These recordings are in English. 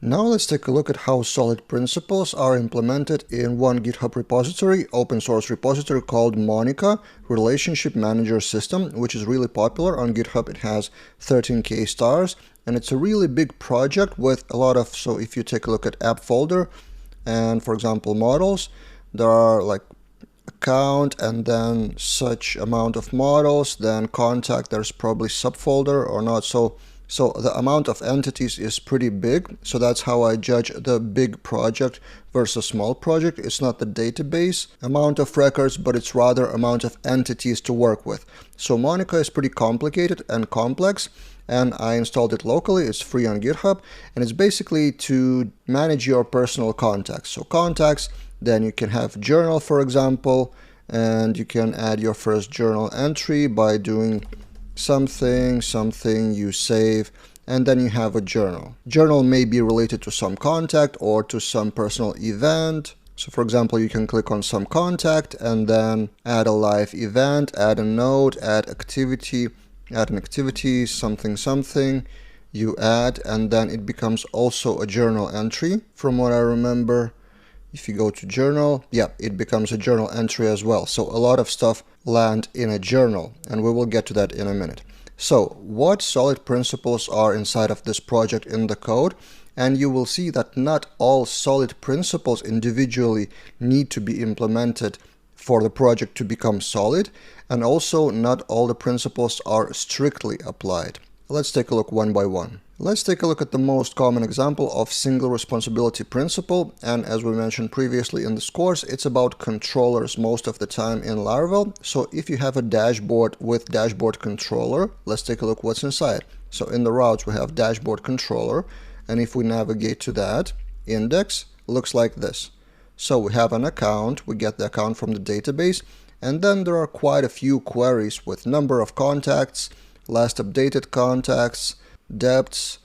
Now let's take a look at how solid principles are implemented in one GitHub repository, open source repository called Monica Relationship Manager System, which is really popular on GitHub. It has 13K stars and it's a really big project with a lot of, so if you take a look at app folder and for example models, there are like account and then such amount of models, then contact, there's probably subfolder or not. So the amount of entities is pretty big. So that's how I judge the big project versus small project. It's not the database amount of records, but it's rather amount of entities to work with. So Monica is pretty complicated and complex, and I installed it locally. It's free on GitHub, and it's basically to manage your personal contacts. So contacts, then you can have journal, for example, and you can add your first journal entry by doing something you save, and then you have a journal. Journal may be related to some contact or to some personal event. So for example, you can click on some contact and then add a live event, add a note, add an activity, something you add, and then it becomes also a journal entry from what I remember. If you go to journal, yeah, it becomes a journal entry as well. So a lot of stuff land in a journal, and we will get to that in a minute. So what solid principles are inside of this project in the code? And you will see that not all solid principles individually need to be implemented for the project to become solid, and also not all the principles are strictly applied. Let's take a look one by one. Let's take a look at the most common example of single responsibility principle, and as we mentioned previously in this course, it's about controllers most of the time in Laravel. So if you have a dashboard with dashboard controller, let's take a look what's inside. So in the routes we have dashboard controller, and if we navigate to that, index looks like this. So we have an account, we get the account from the database, and then there are quite a few queries with number of contacts, last updated contacts, depths,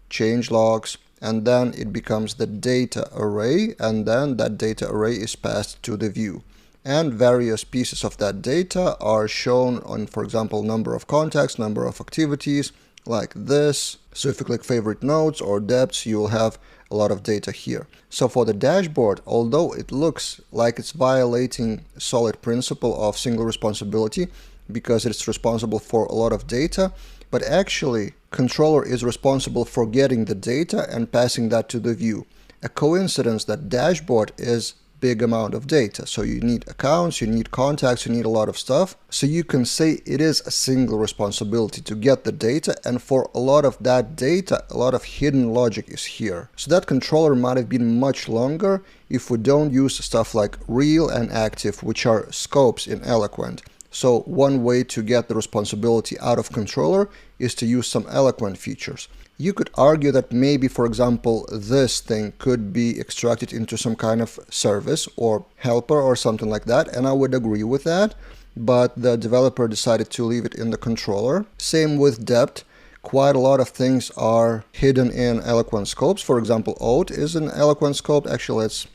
change logs, and then it becomes the data array, and then that data array is passed to the view. And various pieces of that data are shown on, for example, number of contacts, number of activities, like this. So if you click favorite nodes or depths, you will have a lot of data here. So for the dashboard, although it looks like it's violating solid principle of single responsibility because it's responsible for a lot of data, but actually controller is responsible for getting the data and passing that to the view. A coincidence that dashboard is big amount of data. So you need accounts, you need contacts, you need a lot of stuff. So you can say it is a single responsibility to get the data, and for a lot of that data, a lot of hidden logic is here. So that controller might have been much longer if we don't use stuff like real and active, which are scopes in Eloquent. So one way to get the responsibility out of controller is to use some Eloquent features. You could argue that maybe, for example, this thing could be extracted into some kind of service or helper or something like that, and I would agree with that, but the developer decided to leave it in the controller. Same with depth. Quite a lot of things are hidden in Eloquent scopes. For example, Oat is an Eloquent scope. Actually, let's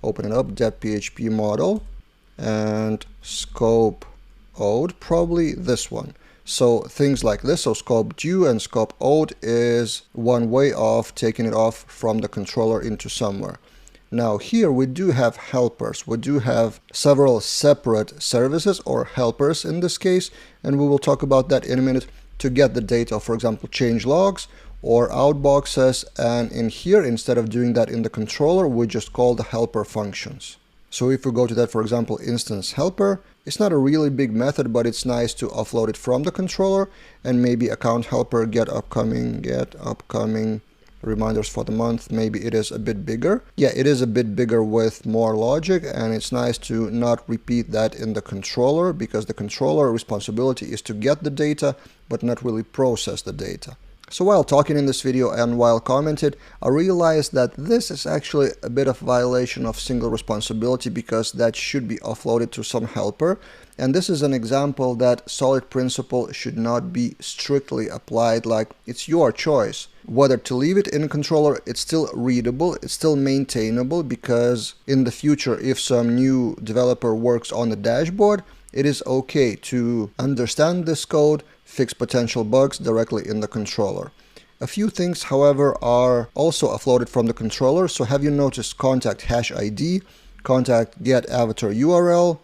open it up, depth PHP model, and scope Oat, probably this one. So things like this, so scope due and scope Oat is one way of taking it off from the controller into somewhere. Now here we do have helpers. We do have several separate services or helpers in this case, and we will talk about that in a minute to get the data, for example, change logs or outboxes. And in here, instead of doing that in the controller, we just call the helper functions. So if we go to that, for example, instance helper, it's not a really big method, but it's nice to offload it from the controller, and maybe account helper get upcoming reminders for the month. Maybe it is a bit bigger. Yeah, it is a bit bigger with more logic, and it's nice to not repeat that in the controller because the controller responsibility is to get the data, but not really process the data. So while talking in this video and while commented, I realized that this is actually a bit of violation of single responsibility because that should be offloaded to some helper. And this is an example that solid principle should not be strictly applied, like it's your choice. Whether to leave it in a controller, it's still readable, it's still maintainable, because in the future, if some new developer works on the dashboard, it is okay to understand this code, fix potential bugs directly in the controller. A few things, however, are also offloaded from the controller. So have you noticed contact hash ID, contact get avatar URL,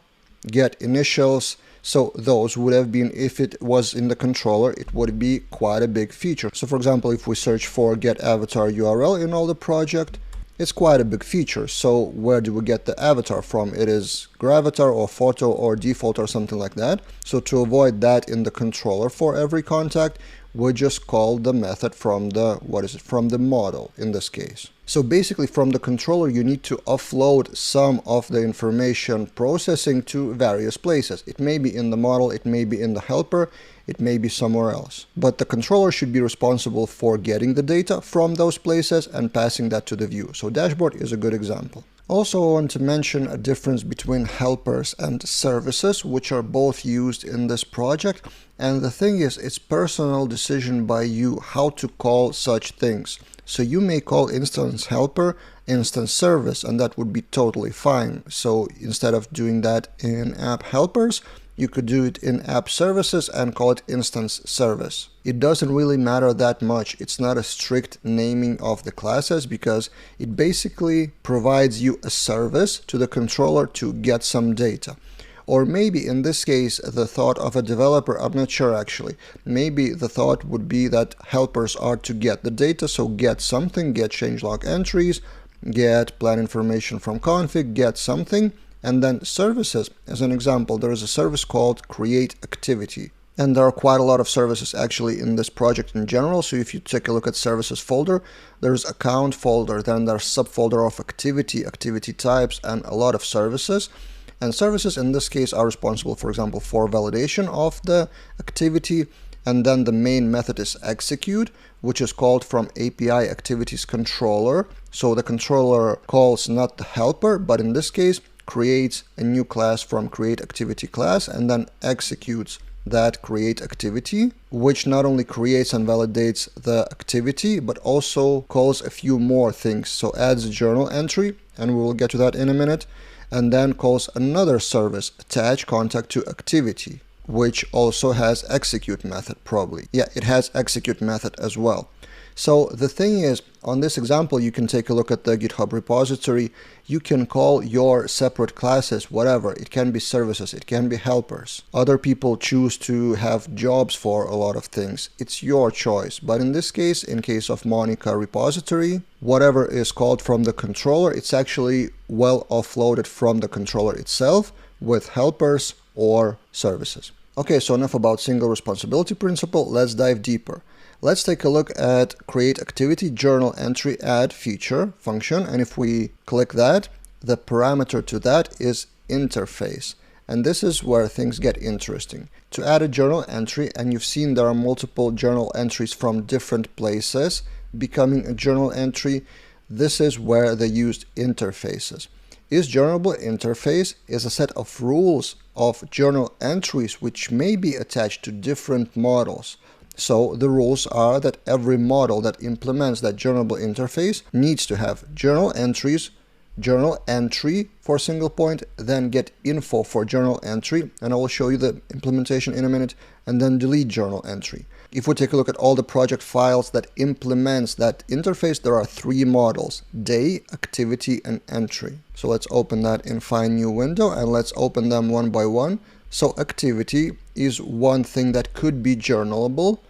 get initials? So those would have been, if it was in the controller, it would be quite a big feature. So for example, if we search for get avatar URL in all the project, it's quite a big feature. So where do we get the avatar from? It is Gravatar or photo or default or something like that. So to avoid that in the controller for every contact, we just call the method from the, from the model in this case. So basically from the controller, you need to offload some of the information processing to various places. It may be in the model, it may be in the helper, it may be somewhere else. But the controller should be responsible for getting the data from those places and passing that to the view. So dashboard is a good example. Also, I want to mention a difference between helpers and services, which are both used in this project. And the thing is, it's personal decision by you how to call such things. So you may call instance helper instance service, and that would be totally fine. So instead of doing that in app helpers, you could do it in app services and call it instance service. It doesn't really matter that much. It's not a strict naming of the classes because it basically provides you a service to the controller to get some data. Or maybe in this case, the thought of a developer, I'm not sure actually. Maybe the thought would be that helpers are to get the data, so get something, get changelog entries, get plan information from config, get something. And then services, as an example, there is a service called create activity. And there are quite a lot of services actually in this project in general. So if you take a look at services folder, there's account folder, then there's subfolder of activity, activity types, and a lot of services. And services in this case are responsible, for example, for validation of the activity. And then the main method is execute, which is called from API activities controller. So the controller calls not the helper, but in this case, creates a new class from create activity class and then executes that create activity, which not only creates and validates the activity, but also calls a few more things. So adds a journal entry, and we will get to that in a minute, and then calls another service, attach contact to activity, which also has execute method probably. Yeah, it has execute method as well. So the thing is, on this example, you can take a look at the GitHub repository. You can call your separate classes whatever. It can be services, it can be helpers. Other people choose to have jobs for a lot of things. It's your choice. But in this case, in case of Monica repository, whatever is called from the controller, it's actually well offloaded from the controller itself with helpers or services. Okay, so enough about single responsibility principle. Let's dive deeper. Let's take a look at create activity journal entry add feature function. And if we click that, the parameter to that is interface. And this is where things get interesting. To add a journal entry, and you've seen there are multiple journal entries from different places becoming a journal entry, this is where they used interfaces. IsJournalable interface is a set of rules of journal entries which may be attached to different models. So the rules are that every model that implements that journalable interface needs to have journal entries, journal entry for single point, then get info for journal entry, and I will show you the implementation in a minute, and then delete journal entry. If we take a look at all the project files that implements that interface, there are three models: day, activity, and entry. So let's open that in find new window, and let's open them one by one. So activity is one thing that could be journalable,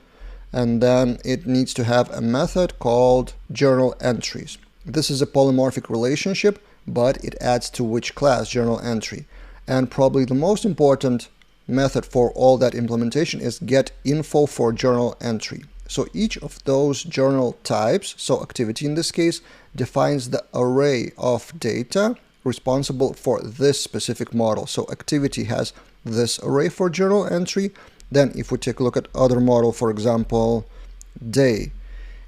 and then it needs to have a method called journal entries. This is a polymorphic relationship, but it adds to which class journal entry. And probably the most important method for all that implementation is get info for journal entry. So each of those journal types, so activity in this case, defines the array of data responsible for this specific model. So activity has this array for journal entry. Then if we take a look at other model, for example, day,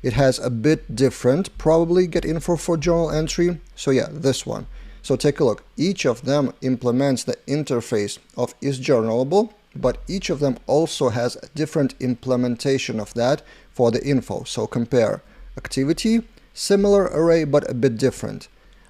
it has a bit different, probably get info for journal entry. So yeah, this one. So take a look. Each of them implements the interface of IsJournalable, but each of them also has a different implementation of that for the info. So compare activity, similar array, but a bit different.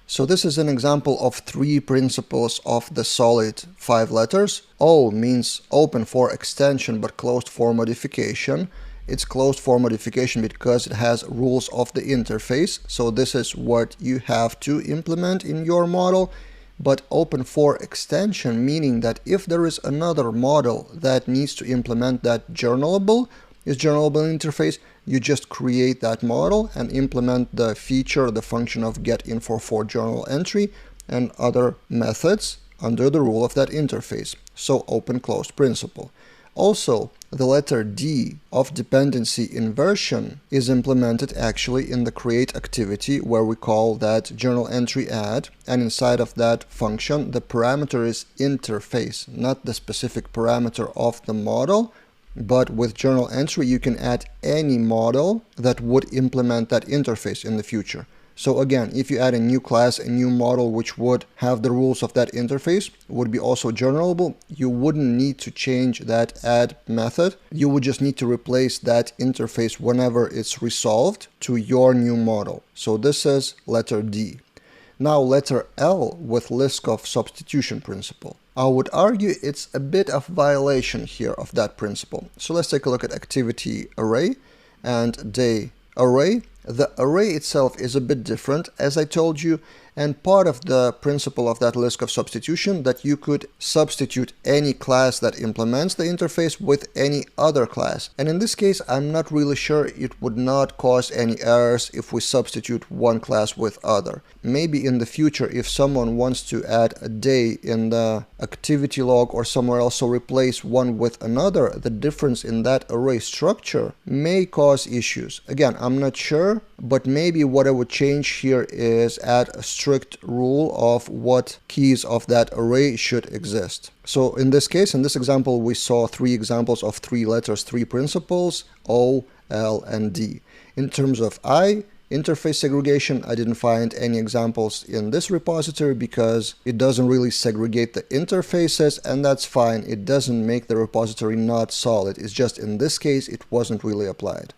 So this is an example of three principles of the solid 5 letters. O means open for extension but closed for modification. It's closed for modification because it has rules of the interface. So this is what you have to implement in your model. But open for extension, meaning that if there is another model that needs to implement that journalable interface, you just create that model and implement the feature, the function of getInfo for journal entry and other methods under the rule of that interface. So open-closed principle. Also, the letter D of dependency inversion is implemented actually in the create activity, where we call that journal entry add, and inside of that function the parameter is interface, not the specific parameter of the model. But with journal entry you can add any model that would implement that interface in the future. So again, if you add a new class, a new model which would have the rules of that interface, would be also journalable, you wouldn't need to change that add method. You would just need to replace that interface whenever it's resolved to your new model. So this is letter D. Now letter L with Liskov substitution principle. I would argue it's a bit of violation here of that principle. So let's take a look at activity array and day array. The array itself is a bit different, as I told you, and part of the principle of that Liskov substitution that you could substitute any class that implements the interface with any other class. And in this case, I'm not really sure it would not cause any errors if we substitute one class with other. Maybe in the future, if someone wants to add a day in the activity log or somewhere else, so replace one with another, the difference in that array structure may cause issues. Again, I'm not sure, but maybe what I would change here is add a strict rule of what keys of that array should exist. So in this case, in this example, we saw three examples of three letters, three principles, O, L, and D. In terms of I, interface segregation, I didn't find any examples in this repository because it doesn't really segregate the interfaces, and that's fine. It doesn't make the repository not solid. It's just in this case, it wasn't really applied.